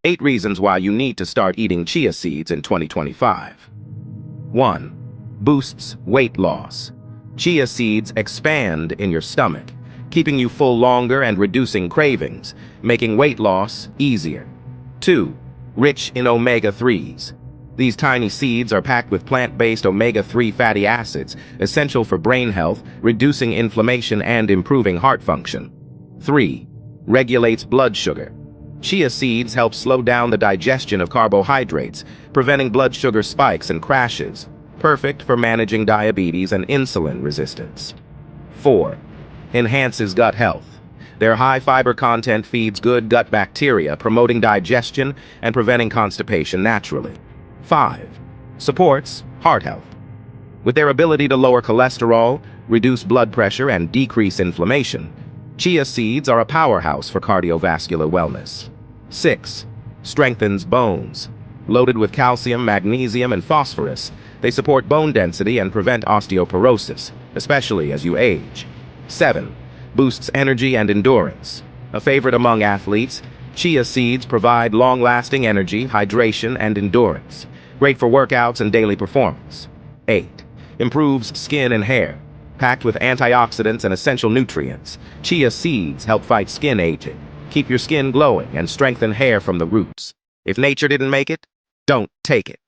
8 reasons why you need to start eating chia seeds in 2025. 1. Boosts weight loss. Chia seeds expand in your stomach, keeping you full longer and reducing cravings, making weight loss easier. 2. Rich in omega-3s. These tiny seeds are packed with plant-based omega-3 fatty acids, essential for brain health, reducing inflammation and improving heart function. 3. Regulates blood sugar. Chia seeds help slow down the digestion of carbohydrates, preventing blood sugar spikes and crashes, perfect for managing diabetes and insulin resistance. 4. Enhances gut health. Their high-fiber content feeds good gut bacteria, promoting digestion and preventing constipation naturally. 5. Supports heart health. With their ability to lower cholesterol, reduce blood pressure, and decrease inflammation, chia seeds are a powerhouse for cardiovascular wellness. 6. Strengthens bones. Loaded with calcium, magnesium, and phosphorus, they support bone density and prevent osteoporosis, especially as you age. 7. Boosts energy and endurance. A favorite among athletes, chia seeds provide long-lasting energy, hydration, and endurance. Great for workouts and daily performance. 8. Improves skin and hair. Packed with antioxidants and essential nutrients, chia seeds help fight skin aging, keep your skin glowing, and strengthen hair from the roots. If nature didn't make it, don't take it.